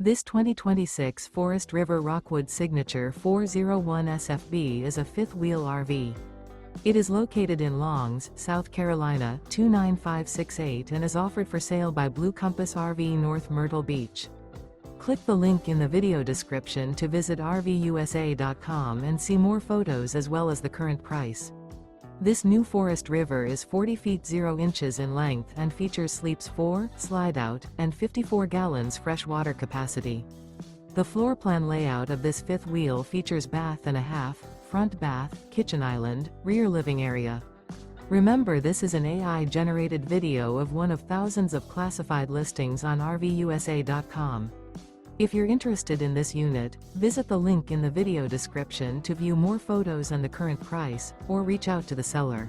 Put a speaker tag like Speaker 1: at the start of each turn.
Speaker 1: This 2026 Forest River Rockwood Signature 401 SFB is a fifth-wheel RV. It is located in Longs, South Carolina 29568 and is offered for sale by Blue Compass RV North Myrtle Beach. Click the link in the video description to visit RVUSA.com and see more photos as well as the current price. This new Forest River is 40 feet 0 inches in length and features sleeps 4, slide-out, and 54 gallons fresh water capacity. The floor plan layout of this fifth wheel features bath and a half, front bath, kitchen island, rear living area. Remember, this is an AI-generated video of one of thousands of classified listings on RVUSA.com. If you're interested in this unit, visit the link in the video description to view more photos and the current price, or reach out to the seller.